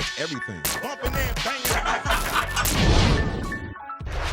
That's everything.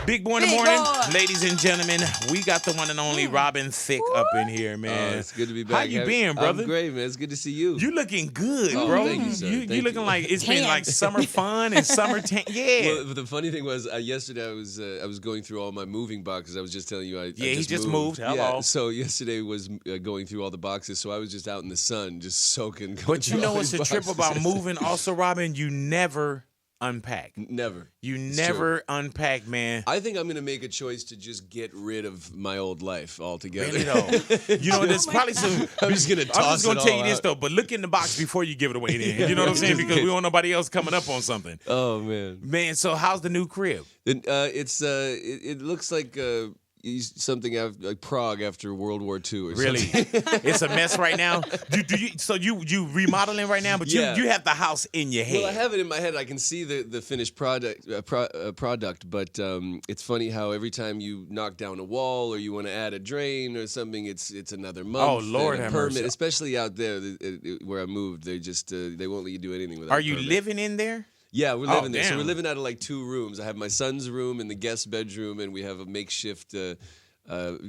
Big boy in the morning, ladies and gentlemen. We got the one and only Robin Thicke up in here, man. It's good to be back. How you been, brother? I'm great, man. It's good to see you. You looking good, bro. Thank you, sir. You looking like it's been like summer fun and summer yeah. Well, the funny thing was, yesterday I was going through all my moving boxes. I was just telling you, I he just moved. Hello. Yeah, so yesterday was going through all the boxes. So I was just out in the sun, just soaking. But you know what's the trip about moving? Also, Robin, you never unpack. Never. You never unpack, man. I think I'm going to make a choice to just get rid of my old life altogether. Really though. You know, there's probably some. I'm just going to toss I'm just going to tell you this out. though, but look in the box before you give it away. Then you know what I'm saying? Because we don't want nobody else coming up on something. Oh man. Man, so how's the new crib? It looks like something like Prague after World War II or really? something. It's a mess right now. So you remodeling right now, but you have the house in your head. Well, I have it in my head. I can see the finished product, but it's funny how every time you knock down a wall or you want to add a drain or something, it's another month. Oh Lord, and a have permit. mercy. Especially out there where I moved, they just they won't let you do anything without. Are you living in there? Yeah, we're living there. So damn. we're living out of like 2 rooms. I have my son's room and the guest bedroom, and we have a makeshift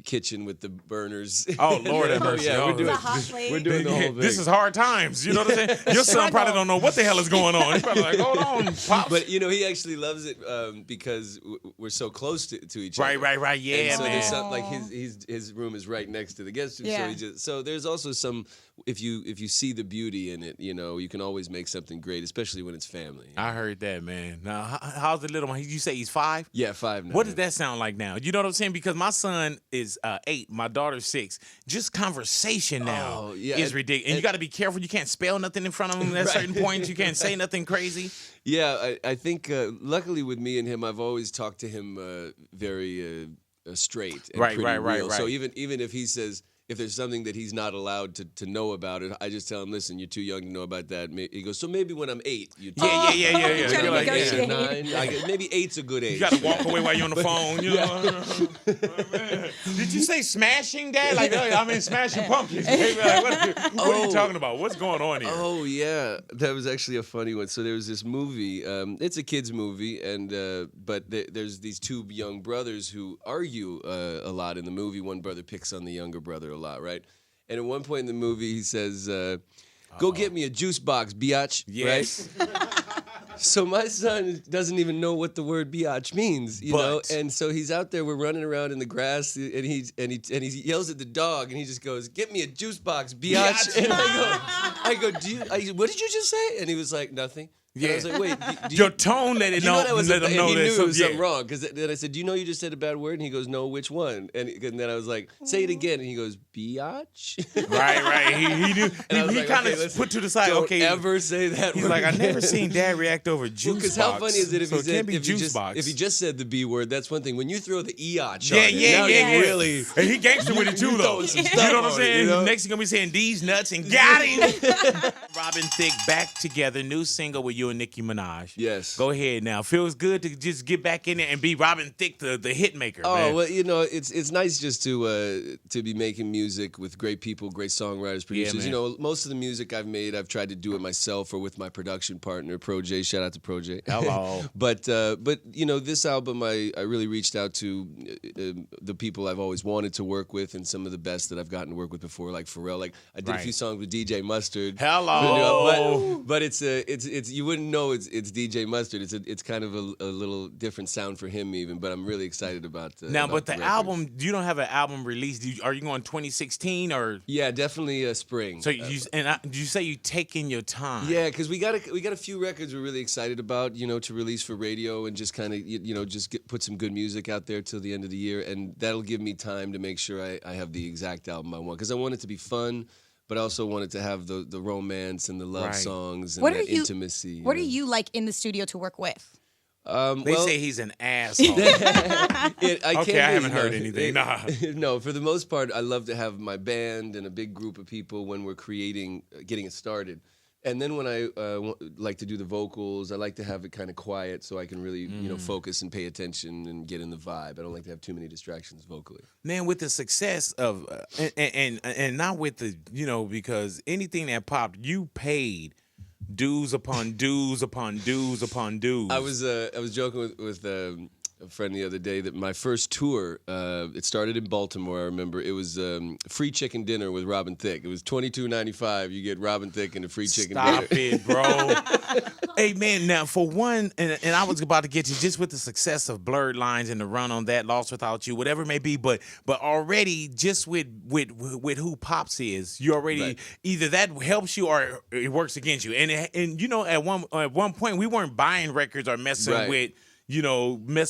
kitchen with the burners. Oh Lord, have mercy. Yeah, Oh, we're doing the whole thing. This is hard times. You know what I'm saying? Your son probably don't know what the hell is going on. He's probably like, hold on, pops. But you know, he actually loves it because we're so close to each other. Right. Yeah, and so man. there's some, like his room is right next to the guest room. Yeah. So there's also some if you see the beauty in it, you know, you can always make something great, especially when it's family. I heard that, man. Now, how's the little one? You say he's 5? Yeah, 5 now. What does that sound like now? You know what I'm saying? Because my son is 8, my daughter's 6. Just conversation now is ridiculous. And you got to be careful. You can't spell nothing in front of him at certain points. You can't say nothing crazy. Yeah, I think luckily with me and him, I've always talked to him very straight and pretty real. So even if he says, if there's something that he's not allowed to know about it, I just tell him, listen, you're too young to know about that. He goes, so maybe when I'm 8, you tell me. Yeah. Trying to You're like, negotiate. 9, maybe 8's a good age. You got to walk away while you're on the phone. You know? Did you say smashing, Dad? Like, I mean, smashing pumpkins. Like, what are you talking about? What's going on here? Oh, yeah. That was actually a funny one. So there was this movie. It's a kid's movie, and but there's these 2 young brothers who argue a lot in the movie. One brother picks on the younger brother a lot, right? And at one point in the movie, he says, go get me a juice box, biatch. Yes. Right? So my son doesn't even know what the word biatch means, you know? And so he's out there, we're running around in the grass, and he yells at the dog, and he just goes, get me a juice box, biatch. And I go, what did you just say? And he was like, nothing. Yeah. And I was like, wait. Your tone let it know. Let him know he that it was something wrong. Because then I said, do you know you just said a bad word? And he goes, no, which one? And then I was like, say it again. And he goes, biatch. Right. He knew. He kind of put to the side. Don't Okay. ever say that He's word. like, I never seen Dad react over juice box. Because how funny is it if if he just said the B word? That's one thing. When you throw the eotch yeah, really. And he gangster with it too, though. You know what I'm saying? Next, he's gonna be saying these nuts and got him. Robin Thicke back together, new single with you and Nicki Minaj. Yes. Go ahead now. Feels good to just get back in there and be Robin Thicke, the hit maker. Oh, man. well, you know, it's nice just to be making music with great people, great songwriters, producers. man. You know, most of the music I've made, I've tried to do it myself or with my production partner, Pro J. Shout out to Pro J. Hello. But you know, this album, I really reached out to the people I've always wanted to work with and some of the best that I've gotten to work with before, like Pharrell. Like I did a few songs with DJ Mustard. Hello. But it's you wouldn't know it's DJ Mustard. It's kind of a little different sound for him even. But I'm really excited about now. about But the record. album, you don't have an album released. Are you going 2016 or? Yeah, definitely spring. So did you say you taking your time? Yeah, because we got a few records we're really excited about, you know, to release for radio and just kind of put some good music out there till the end of the year, and that'll give me time to make sure I have the exact album I want, because I want it to be fun, but I also want it to have the romance and the love songs and the intimacy. What are you like in the studio to work with? They say he's an asshole. I haven't heard anything. No, for the most part, I love to have my band and a big group of people when we're getting it started. And then when I like to do the vocals, I like to have it kind of quiet so I can really, focus and pay attention and get in the vibe. I don't like to have too many distractions vocally. Man, with the success of and not with the, because anything that popped, you paid dues upon dues upon dues upon dues. I was joking with a friend the other day that my first tour, it started in Baltimore. I remember it was free chicken dinner with Robin Thicke. It was $22.95. You get Robin Thicke and a free chicken dinner. Stop it, bro. Hey man, now for one, and I was about to get you just with the success of Blurred Lines and the run on that, Lost Without You, whatever it may be, but already just with who Pops is, you already either that helps you or it works against you. And you know, at one point we weren't buying records or messing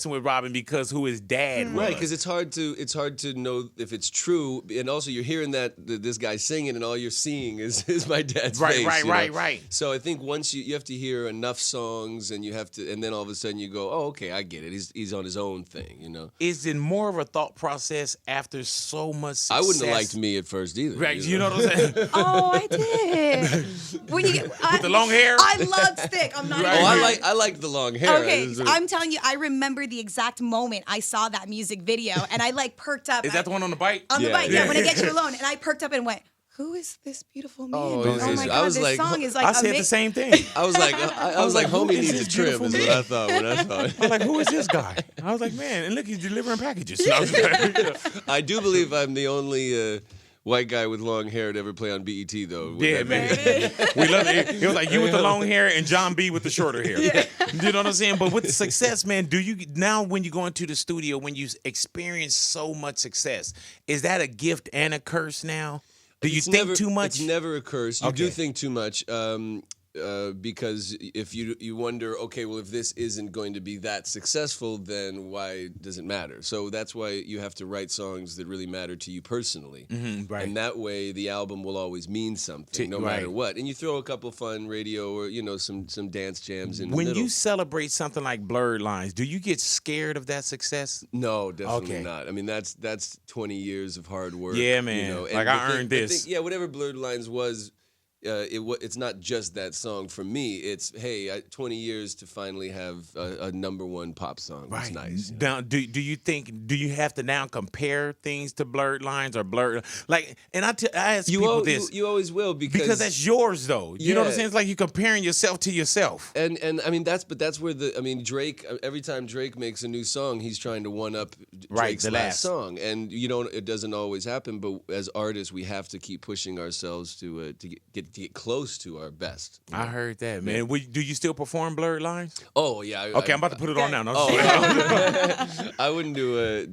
with Robin because who his dad was. Right, because it's hard to know if it's true, and also you're hearing this guy singing, and all you're seeing is my dad's face. Right. So I think once you have to hear enough songs, and then all of a sudden you go, oh, okay, I get it. He's on his own thing, you know. Is it more of a thought process after so much success? I wouldn't have liked me at first either. Right, you know what I'm saying? Oh, I did. With the long hair? I loved Thicke. I'm not. Right. I like the long hair. Okay, I'm telling you, I remember the exact moment I saw that music video, and I like perked up. Is that the one on the bike? On the bike, yeah. When I Get You Alone, and I perked up and went, "Who is this beautiful man? Oh my God, this song is like I said the same thing. I was like, homie needs a trim. Is what I thought when I saw it. I was like, who is this guy? I was like, man, and look, he's delivering packages. I do believe I'm the only white guy with long hair to ever play on BET, though. Yeah, man. We love it. It was like you with the long hair and John B with the shorter hair. Yeah. You know what I'm saying? But with the success, man, do you now when you go into the studio, when you experience so much success, is that a gift and a curse now? Do you think too much? It's never a curse. You do think too much. Because if you wonder, okay, well, if this isn't going to be that successful, then why does it matter? So that's why you have to write songs that really matter to you personally. Mm-hmm, right. And that way the album will always mean something, no matter what. And you throw a couple fun radio or, some dance jams in the middle. When you celebrate something like Blurred Lines, do you get scared of that success? No, definitely not. I mean, that's 20 years of hard work. Yeah, man. And I earned this. Whatever Blurred Lines was, it's not just that song for me. It's 20 years to finally have a #1 pop song. Right. It's nice. Now, do you have to now compare things to Blurred Lines or Blurred? Like, and I ask people this. You always will because that's yours though. You know what I'm saying? It's like you're comparing yourself to yourself. And I mean that's where Drake. Every time Drake makes a new song, he's trying to one up Drake's last song, and it doesn't always happen. But as artists, we have to keep pushing ourselves to get close to our best. I heard that, man. Do you still perform Blurred Lines? Oh yeah. Okay, I'm about to put it on now. No, I wouldn't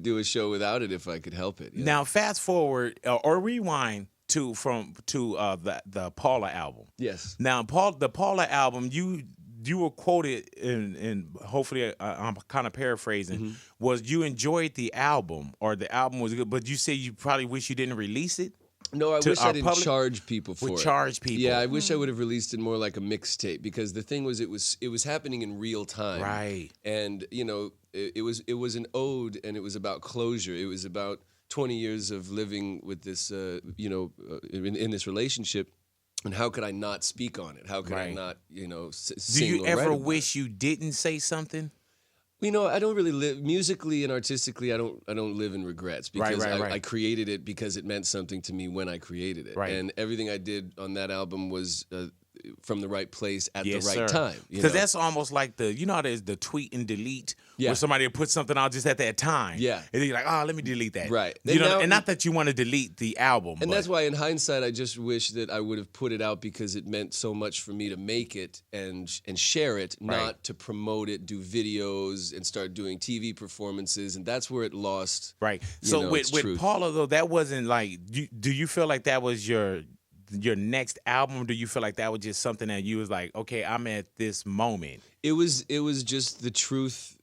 do a show without it if I could help it. Yeah. Now, fast forward or rewind to the Paula album. Yes. Now, the Paula album, you were quoted in hopefully I'm kind of paraphrasing, was you enjoyed the album or the album was good, but you say you probably wish you didn't release it. No, I wish I didn't charge people for it. Charge people. Yeah, I wish I would have released it more like a mixtape because the thing was, it was happening in real time. Right. And it was an ode, and it was about closure. It was about 20 years of living with this, in this relationship. And how could I not speak on it? How could I not, sing? Do you ever wish you didn't say something? I don't really live musically and artistically. I don't live in regrets because I created it because it meant something to me when I created it. Right. And everything I did on that album was from the right place at the right time. Because that's almost like how there's the tweet and delete where somebody will put something out just at that time. Yeah. And then you're like, let me delete that. Right. And not that you want to delete the album. And that's why in hindsight, I just wish that I would have put it out because it meant so much for me to make it and share it, not to promote it, do videos, and start doing TV performances. And that's where it lost. Right. So with Paula, though, that wasn't like, do you feel like that was your next album? Do you feel like that was just something that you was like, okay, I'm at this moment? It was just the truth,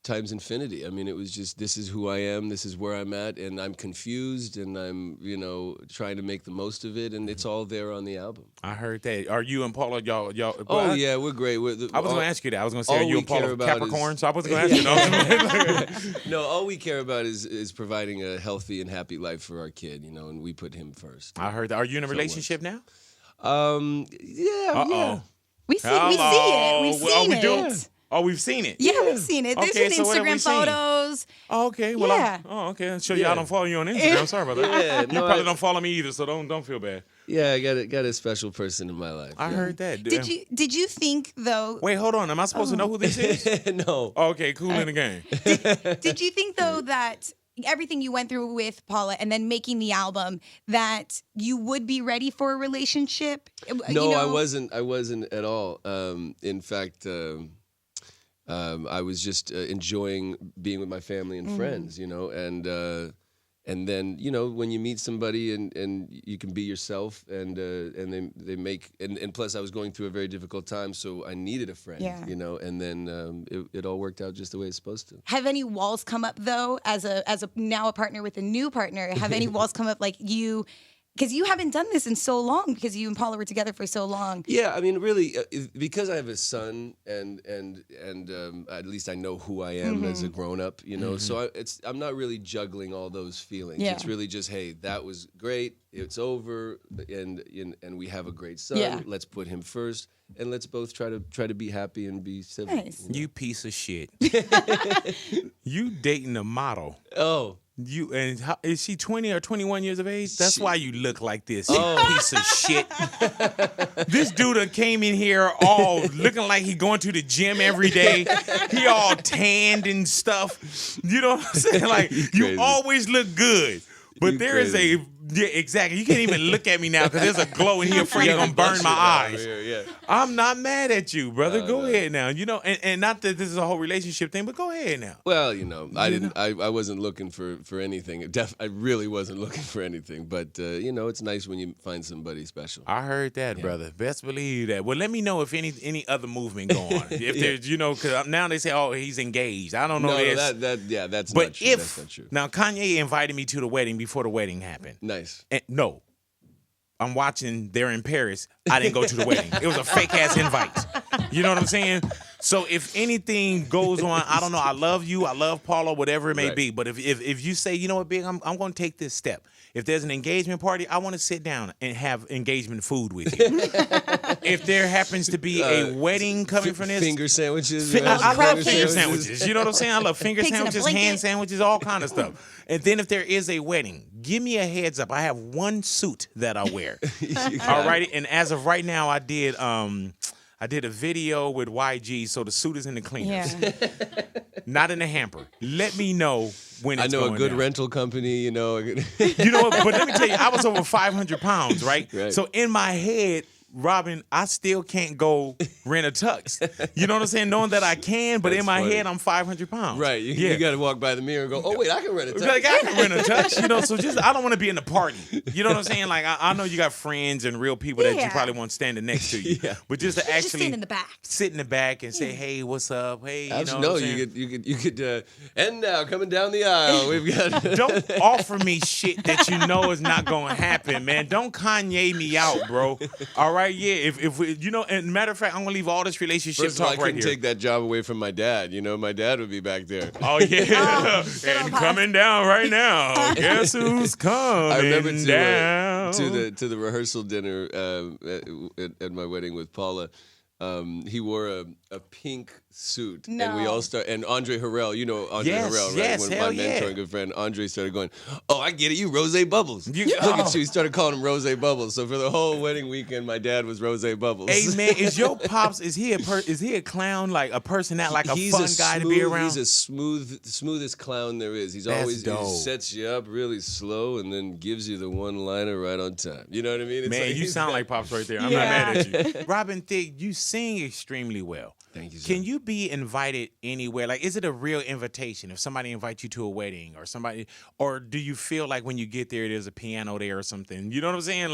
times infinity. I mean, it was just, this is who I am, this is where I'm at, and I'm confused, and I'm, trying to make the most of it, and it's all there on the album. I heard that. Are you and Paula, y'all? Oh, yeah, we're great. I was going to ask you that. I was going to say, are you and Paula Capricorn? So I wasn't going to ask you. No, all we care about is providing a healthy and happy life for our kid, and we put him first. I heard that. Are you in a relationship now? Yeah. We see it. We've seen it. Oh, we've seen it? Yeah, we've seen it. There's Instagram photos. Oh, okay. Well, yeah. Okay. I'm sure y'all don't follow you on Instagram. Sorry about that. Yeah, you probably don't follow me either, so don't feel bad. Yeah, I got a special person in my life. I heard that. Did you think though? Wait, hold on. Am I supposed to know who this is? No. Okay, cool in the game. Did you think though that everything you went through with Paula and then making the album that you would be ready for a relationship? No, I wasn't at all. In fact, I was just enjoying being with my family and friends, and then when you meet somebody and you can be yourself and they make and plus I was going through a very difficult time, so I needed a friend, and then it all worked out just the way it's supposed to. Have any walls come up though as a now a partner with a new partner? Have any walls come up like you? Because you haven't done this in so long, because you and Paula were together for so long. Yeah, I mean, really, because I have a son, and at least I know who I am as a grown up, So I'm not really juggling all those feelings. Yeah. It's really just, hey, that was great. It's over, and we have a great son. Yeah. Let's put him first, and let's both try to be happy and be civil. Nice. You piece of shit. You dating a model. Oh. Is she 20 or 21 years of age? That's why you look like this, you piece of shit. This dude done came in here all looking like he going to the gym every day. He all tanned and stuff. You know what I'm saying? Like, you always look good. But there is yeah, exactly. You can't even look at me now because there's a glow and he afraid he's going to burn my eyes. Yeah. I'm not mad at you, brother. Go ahead now. And not that this is a whole relationship thing, but go ahead now. Well, I wasn't looking for anything. I really wasn't looking for anything. But, it's nice when you find somebody special. I heard that, brother. Best believe that. Well, let me know if any other movement going on. If there's, because now they say, oh, he's engaged. I don't know this. That's but not true. That's not true. Now, Kanye invited me to the wedding before the wedding happened. Nice. And, no. I'm watching. They're in Paris. I didn't go to the wedding. It was a fake ass invite. You know what I'm saying? So if anything goes on, I don't know. I love you. I love Paula, whatever it may be. But if you say, you know what, Big, I'm going to take this step. If there's an engagement party, I want to sit down and have engagement food with you. If there happens to be a wedding coming from this, finger sandwiches. I love finger sandwiches. You know what I'm saying? I love finger Pigs sandwiches, hand sandwiches, all kind of stuff. And then if there is a wedding, give me a heads up. I have one suit that I wear. All right. And as of right now, I did a video with YG, so the suit is in the cleaners. Yeah. Not in the hamper. Let me know when it's going I know a good down. rental company, You know what? But let me tell you, I was over 500 pounds, right? So in my head, Robin, I still can't go rent a tux. You know what I'm saying? Knowing that I can, but in my head, I'm 500 pounds. Right. You got to walk by the mirror and go, oh, wait, I can rent a tux. Like, I can rent a tux, so just, I don't want to be in the party. You know what I'm saying? Like, I know you got friends and real people that you probably want standing next to you. But just to actually sit in the back and say, hey, what's up? Hey, you know what I'm saying? You could, and now coming down the aisle, we've got. Don't offer me shit that you know is not going to happen, man. Don't Kanye me out, bro. All right? Yeah, if we, and matter of fact, I'm going to leave all this relationship First of all, talk I right couldn't here. take that job away from my dad. My dad would be back there. Oh, yeah. And coming down right now. Guess who's coming I remember down? to the rehearsal dinner at my wedding with Paula. He wore a pink suit, and we all and Andre Harrell, Andre Harrell, right? Yes, One of my mentor and good friend, Andre started going, "Oh, I get it, you Rose Bubbles." Look at you, he started calling him Rose Bubbles. So for the whole wedding weekend, my dad was Rose Bubbles. Hey man, is your pops? Is he a clown? Like a person that like a fun guy to be around? He's a smoothest clown there is. He's always he sets you up really slow and then gives you the one-liner right on time. You know what I mean? Man, you sound like Pops right there. I'm not mad at you. Robin Thicke, you sing extremely well. Thank you, sir. Can you be invited anywhere? Like, is it a real invitation if somebody invites you to a wedding or do you feel like when you get there, there's a piano there or something? You know what I'm saying?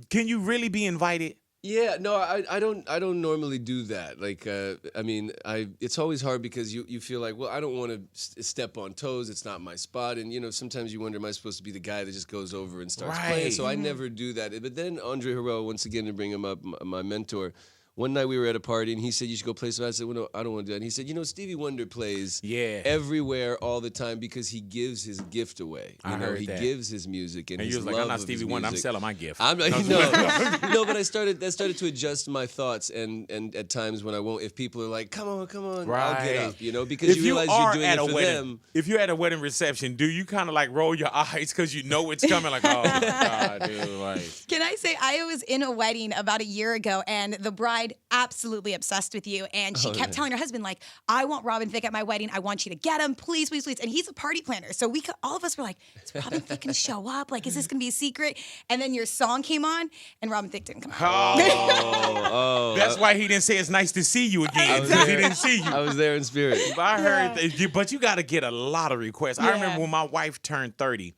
Can you really be invited? Yeah, no, I don't normally do that. Like, it's always hard because you feel like, well, I don't want to step on toes. It's not my spot. And, sometimes you wonder, am I supposed to be the guy that just goes over and starts playing? So I never do that. But then Andre Harrell, once again, to bring him up, my mentor, one night we were at a party, and he said, you should go play some. I said, well, no, I don't want to do that. And he said, Stevie Wonder plays everywhere all the time because he gives his gift away. You know, he gives his music and his you was like, love I'm not of Stevie his Wonder, I'm music. selling my gift. I'm like, no, but that started to adjust my thoughts, and at times when I won't, if people are like, come on, I'll get up, because if you realize you're doing it for them. If you're at a wedding reception, do you kind of like roll your eyes because you know it's coming? Like, oh my God, dude. Like, can I say I was in a wedding about a year ago, and the bride absolutely obsessed with you, and she kept telling her husband, like, I want Robin Thicke at my wedding. I want you to get him, please, please, please. And he's a party planner, so all of us were like, is Robin Thicke gonna show up? Like, is this gonna be a secret? And then your song came on, and Robin Thicke didn't come out. That's why he didn't say it's nice to see you again, because he didn't see you. I was there in spirit. I heard, but you got to get a lot of requests. I remember when my wife turned 30,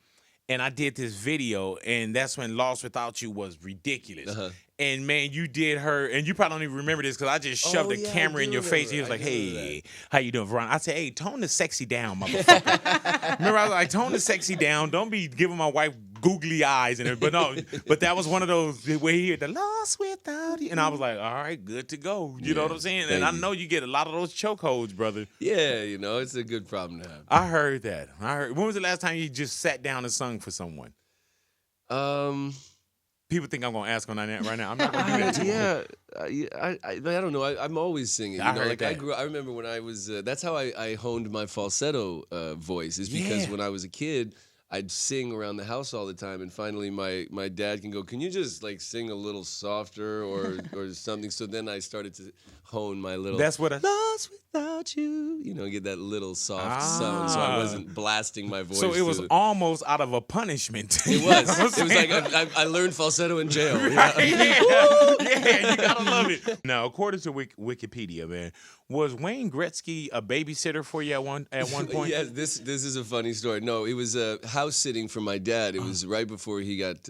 and I did this video, and that's when Lost Without You was ridiculous. And man, you did her, and you probably don't even remember this because I just shoved the camera in your face. And he was like, "Hey, how you doing, Veron?" I said, "Hey, tone the sexy down, motherfucker." Remember, I was like, "Tone the sexy down. Don't be giving my wife googly eyes." And but no, but that was one of those where he heard the "Lost Without You," and I was like, "All right, good to go." You know what I'm saying? And I know you get a lot of those chokeholds, brother. Yeah, it's a good problem to have. I heard that. When was the last time you just sat down and sung for someone? People think I'm gonna ask on that right now. I'm not gonna do that. I don't know. I'm always singing. I heard that. I remember when I was. That's how I honed my falsetto voice. Is because when I was a kid, I'd sing around the house all the time, and finally my dad can go, "Can you just like sing a little softer or something?" So then I started to hone my little. That's what Lost Without You. Get that little soft sound, so I wasn't blasting my voice. So it was almost out of a punishment. It was. It was like I learned falsetto in jail. Right? Yeah, you gotta love it. Now, according to Wikipedia, man, was Wayne Gretzky a babysitter for you at one point? Yes, this is a funny story. No, it was house sitting for my dad. It was right before he got.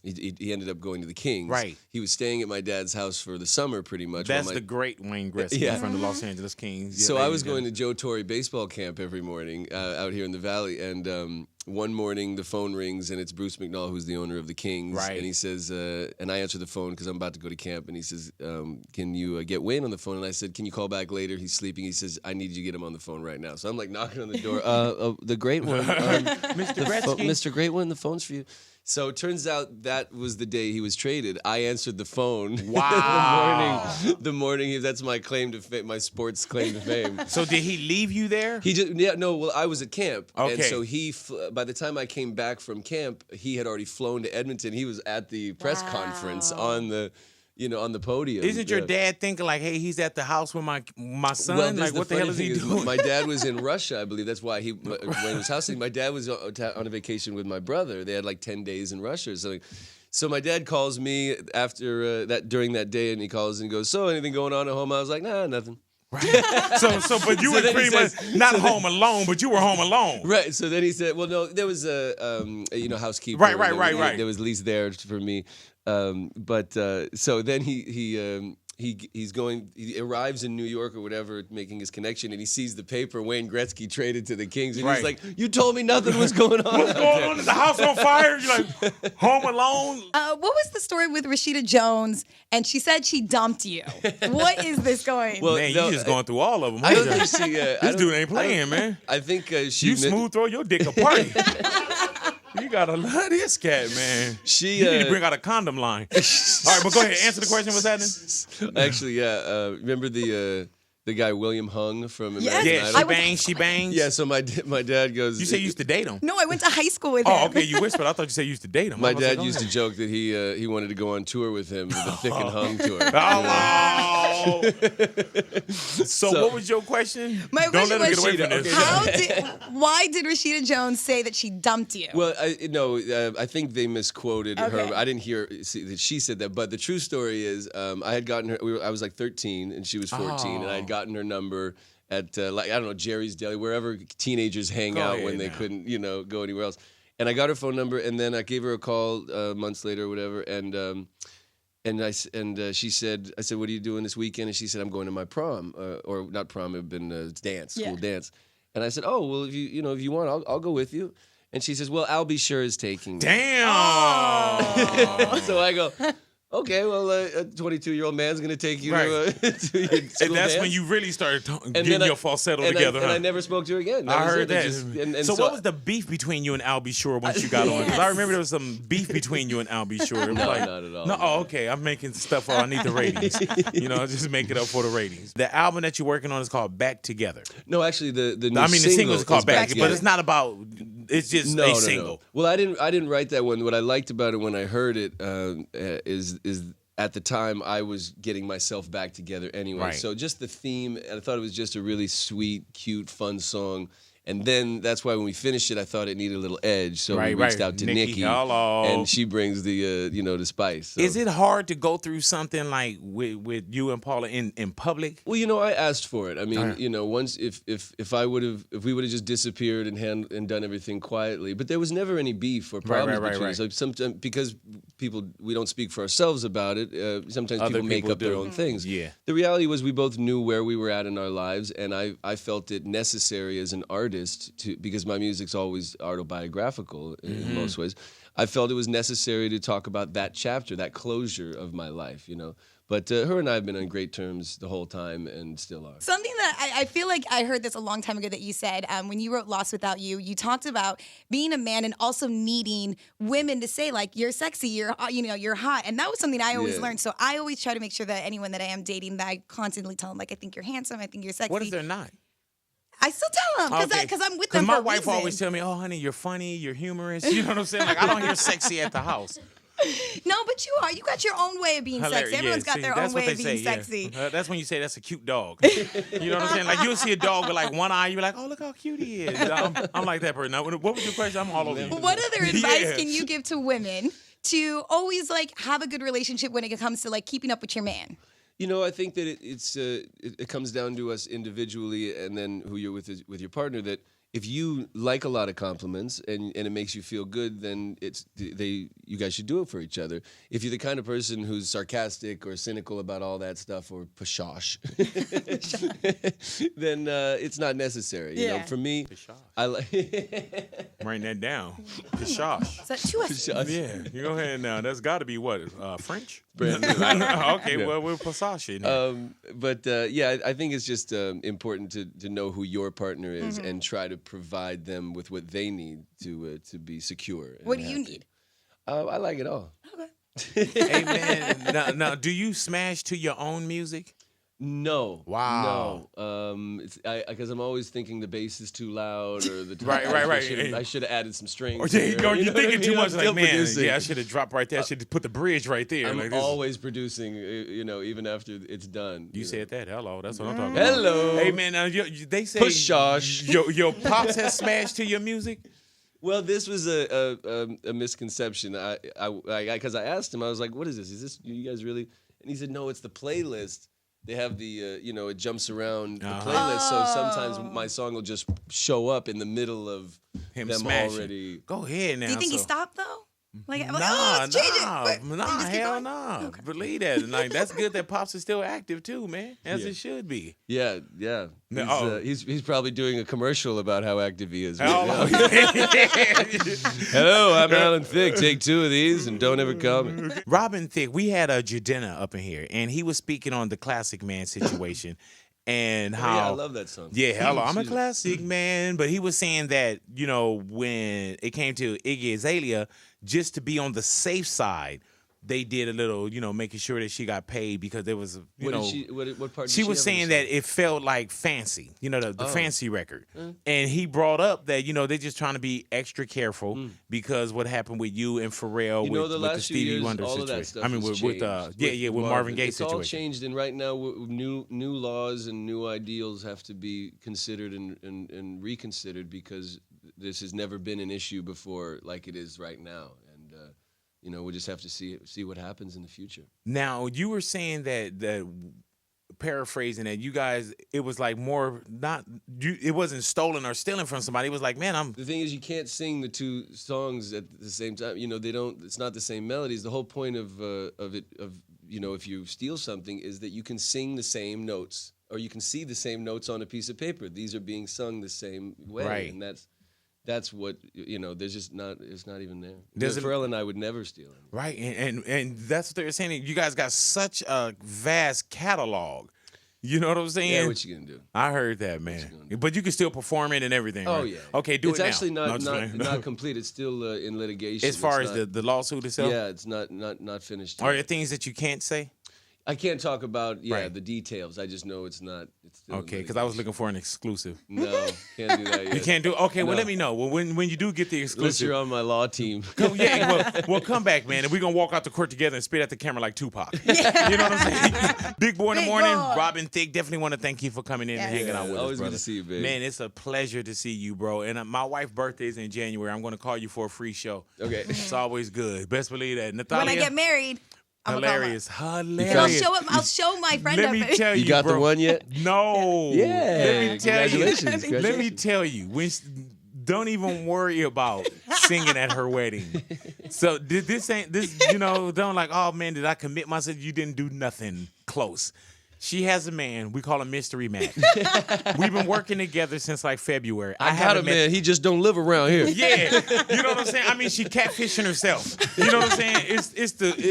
He ended up going to the Kings. Right. He was staying at my dad's house for the summer, pretty much. That's the great Wayne Gretzky from the Los Angeles Kings. So I was going to Joe Torre baseball camp every morning out here in the Valley, and one morning the phone rings, and it's Bruce McNall, who's the owner of the Kings. Right. And he says, and I answer the phone because I'm about to go to camp, and he says, can you get Wayne on the phone? And I said, can you call back later? He's sleeping. He says, I need you to get him on the phone right now. So I'm like knocking on the door. The great one. Mr. Gretzky. Mr. Great One, the phone's for you. So it turns out that was the day he was traded. I answered the phone. Wow. the morning. That's my claim to fame, my sports claim to fame. So did he leave you there? Well, I was at camp. Okay. And so by the time I came back from camp, he had already flown to Edmonton. He was at the press conference on the podium. Isn't your dad thinking like, hey, he's at the house with my son? Well, like, what the hell is he doing? My dad was in Russia, I believe. That's why when he was house sitting. My dad was on a vacation with my brother. They had like 10 days in Russia or something. So my dad calls me after during that day, and he calls and goes, "So anything going on at home?" I was like, "Nah, nothing." Right. But you were pretty much not home alone, but you were home alone. Right. So then he said, "Well, no, there was a housekeeper. Right. There was lease there for me." So then he arrives in New York or whatever, making his connection, and he sees the paper Wayne Gretzky traded to the Kings, and he's like, "You told me nothing was going on. What's going on? Is the house on fire?" You're like, home alone. What was the story with Rashida Jones? And she said she dumped you. What is this going? Well, man, you just going through all of them. I don't think she. This dude ain't playing, man. I think she. You smooth throw your dick apart. You gotta love this cat, man. You need to bring out a condom line. All right, but go ahead. Answer the question. What's happening? Actually, remember the guy William Hung from American Idol? She bangs. Yeah. So my dad goes. You say you used to date him? No, I went to high school with him. Oh, okay. You whispered. I thought you said you used to date him. My dad used to joke that he wanted to go on tour with him, the Thick and Hung tour. Oh, wow. So what was your question? My question was, get away from this. Why did Rashida Jones say that she dumped you? Well, I think they misquoted her. I didn't hear that she said that. But the true story is, I had gotten her. I was like 13 and she was 14, and I had gotten her number at Jerry's Deli, wherever teenagers hang out when they couldn't go anywhere else. And I got her phone number, and then I gave her a call months later or whatever, and she said, I said, "What are you doing this weekend?" And she said, "I'm going to my prom, or not prom, it had been school dance." And I said, "Oh, well, if you want, I'll go with you." And she says, "Well, I'll be sure is taking me." Damn. So I go, Okay, well, a 22-year-old man's gonna take you Right. to your school And that's dance. when you really started And getting then your falsetto and together, and huh? I never spoke to her again. I was heard it. that. And So what was the beef between you and Al B. Shore once you got on? Because I remember there was some beef between you and Al B. Shore. It was No, like, not at all, No, no. oh, okay. I'm making stuff. I need the ratings. Just make it up for the ratings. The album that you're working on is called Back Together. No, actually, the new I mean, the single is called Back, Together. but it's not about. It's just a single. No. Well, I didn't write that one. What I liked about it when I heard it is at the time I was getting myself back together anyway. Right. So just the theme, and I thought it was just a really sweet, cute, fun song. And then that's why when we finished it, I thought it needed a little edge. So we reached out to Nicki, hello. and she brings the the spice. So. Is it hard to go through something like with you and Paula in public? Well, I asked for it. I mean, Right. once if we would have just disappeared and done everything quietly, but there was never any beef or problems between us. Like sometimes because we don't speak for ourselves about it. Sometimes Other people make people up their do. own things. Yeah. The reality was we both knew where we were at in our lives, and I felt it necessary as an artist because my music's always autobiographical in most ways. I felt it was necessary to talk about that chapter, that closure of my life. But her and I have been on great terms the whole time and still are. Something that I feel like I heard this a long time ago that you said when you wrote Lost Without You, you talked about being a man and also needing women to say like, you're sexy, you're hot. And that was something I always learned. So I always try to make sure that anyone that I am dating, that I constantly tell them like, I think you're handsome, I think you're sexy. What if they're not? I still tell them because I'm with them for my a wife reason. always tell me, "Oh, honey, you're funny, you're humorous." You know what I'm saying? Like I don't hear sexy at the house. No, but you are. You got your own way of being sexy. Everyone's got their own way of being sexy. Yeah. That's when you say that's a cute dog. You know what I'm saying? Like you'll see a dog with like one eye, you're like, "Oh, look how cute he is." I'm like that person. Now, what was your question? I'm all over you. What other advice can you give to women to always like have a good relationship when it comes to like keeping up with your man? I think that it comes down to us individually, and then who you're with your partner. That if you like a lot of compliments and it makes you feel good, then you guys should do it for each other. If you're the kind of person who's sarcastic or cynical about all that stuff or pashosh, then it's not necessary. For me, I like. Writing that down. Pishosh. Is that too much? Yeah, you go ahead now. That's got to be what French. Brand new. Okay, No. well we're Passage. But I think it's just important to know who your partner is and try to provide them with what they need to be secure. What do you need? I like it all. Hey man, now do you smash to your own music? No. Wow. No. Because I'm always thinking the bass is too loud or the Right. I should have added some strings. Oh, there you go. You're know what I thinking mean? too much. I'm Like, still man, producing. I should have dropped right there. I should have put the bridge right there. I'm like this. always producing, even after it's done. You said that. Hello. That's what I'm talking Hello. about. Hey, man, now, they say Pushosh. your pops has smashed to your music? Well, this was a misconception. Because I asked him, I was like, "What is this? Is this you guys really?" And he said, "No, it's the playlist. They have the it jumps around the playlist. So sometimes my song will just show up in the middle of Him them smashing. already." Go ahead now. Do you think he so- stopped though? Like, Nah, let's change it. Wait, nah, you just keep hell going? nah. Okay. Believe that. And like that's good that Pops is still active too, man. As it should be. Yeah. No, He's probably doing a commercial about how active he is. Oh. Hello, I'm Alan Thicke. Take 2 of these and don't ever come. Robin Thicke, we had a Jadena up in here, and he was speaking on the classic man situation. And how yeah, I love that song. Yeah, hello, I'm a Excuse me. classic man. But he was saying that, when it came to Iggy Azalea, just to be on the safe side, they did a little, making sure that she got paid because there was, What part? Did she was have in saying the that it felt like fancy, the fancy record. And he brought up that, they're just trying to be extra careful because what happened with you and Pharrell with the the last few Stevie years, Wonder all of situation. that stuff I mean, has with changed Marvin Gaye it's situation. all changed, and right now new laws and new ideals have to be considered and reconsidered because this has never been an issue before like it is right now, and we'll just have to see what happens in the future. Now, you were saying that paraphrasing that you guys, it was like more it wasn't stolen or stealing from somebody. It was like, man, The thing is, you can't sing the 2 songs at the same time. They don't. It's not the same melodies. The whole point of if you steal something is that you can sing the same notes or you can see the same notes on a piece of paper. These are being sung the same way, Right. and that's what, there's just not, it's not even there. Does Pharrell and I would never steal anything. Right, and that's what they're saying. You guys got such a vast catalog. You know what I'm saying? Yeah, what you gonna do? I heard that, man. But you can still perform it and everything. Oh, right? yeah. Okay, do it's it now. It's actually No, not complete. It's still in litigation. As far as the lawsuit itself? Yeah, it's not finished. Are there things that you can't say? I can't talk about Right. the details. I just know it's not. It's still Okay, because I was looking for an exclusive. No, can't do that yet. You can't do. Okay, well No. let me know. Well, when you do get the Unless exclusive, you're on my law team. well, come back, man, and we're gonna walk out the court together and spit at the camera like Tupac. You know what I'm saying? Big boy in the Big morning. boy. Robin Thicke, definitely want to thank you for coming in and hanging out with us, Always brother. good to see you, babe. Man, it's a pleasure to see you, bro. And my wife's birthday is in January. I'm gonna call you for a free show. Okay. It's always good. Best believe that. Natalia, When I get married, I'm hilarious. And I'll Hilarious. show him. I'll show my friend Let of me it. tell you, You got bro. the one yet? No. Yeah. Let me tell you. Congratulations. Let me tell you. Don't even worry about singing at her wedding. So this ain't this. Don't like. Oh man, did I commit myself? You didn't do nothing close. She has a man. We call him Mystery Matt. We've been working together since like February. I got a man. He just don't live around here. Yeah, you know what I'm saying. I mean, she catfishing herself. You know what I'm saying?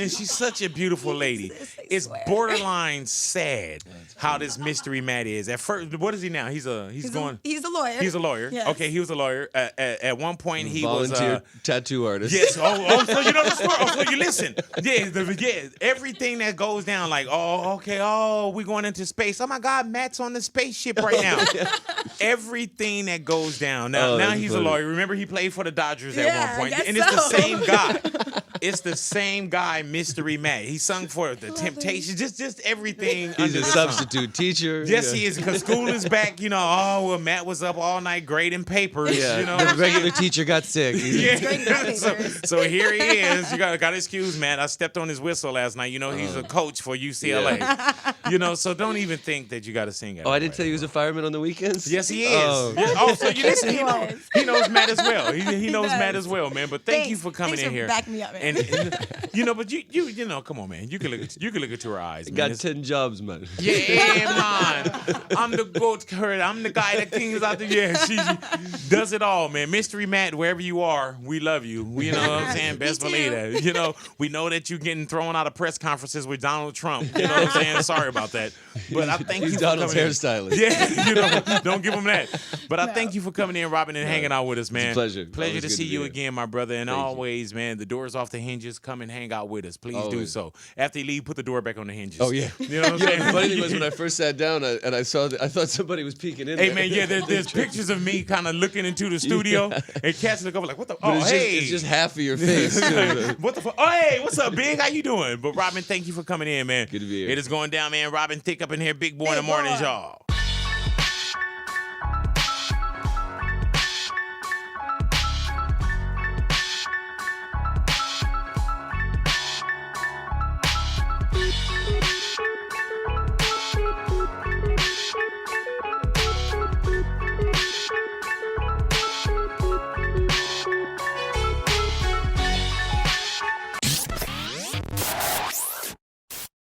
And she's such a beautiful lady. It's borderline sad how this Mystery Matt is. At first, what is he now? He's a lawyer. He's a lawyer. Yes. Okay, he was a lawyer. At one point, he Volunteer was tattoo artist. Yes. Oh, so you know the story. Oh, so you listen. Yeah, everything that goes down, like, we going into space. Oh my God, Matt's on the spaceship right now. Everything that goes down. Now he's funny. a lawyer. Remember, he played for the Dodgers at Yeah, one point. I guess And it's the so. same guy. It's the same guy, Mystery Matt. He sung for the Temptations, just everything. He's under a the sun. substitute teacher. Yes, he is, because school is back. Matt was up all night grading papers. Yeah. The regular teacher got sick. Yeah. so here he is. You got to excuse Matt. I stepped on his whistle last night. He's a coach for UCLA. So don't even think that you got to sing it. I didn't tell you he was a fireman on the weekends? Yes, he is. Oh. Yeah. So you listen. He was. He knows Matt as well. He knows Matt as well, man. But thank you for coming Thanks in for here. backing me up, man. And but you come on, man. You can look into her eyes. Man. Got 10 jobs, man. Yeah, man. I'm the goat herd. I'm the guy that kings out there. Yeah, she does it all, man. Mystery Matt, wherever you are, we love you. You know what I'm saying? Best believe that. We know that you're getting thrown out of press conferences with Donald Trump. You know what I'm saying? Sorry about that. But I thank He's you Donald's for coming hairstylist. in. Yeah, don't give him that. But I thank you for coming in, Robin, and hanging out with us, man. It's a pleasure. Pleasure Always to good see to be you here. again, my brother. And Thank you. always, man, the door's off the hinges. Come and hang out with us. Please do Always. so. After you leave, put the door back on the hinges. Oh, yeah. You know what I'm Yeah, saying? the funny thing was when I first sat down and I saw I thought somebody was peeking in Hey there. man, yeah, there's pictures of me kind of looking into the studio, and cats look over like, what the? But hey, it's just half of your face. too. what the fuck? Oh, hey, what's up, Big? How you doing? But Robin, thank you for coming in, man. Good to be here. It is going down, man. Robin Thicke up in here, Big Boy in the morning, y'all.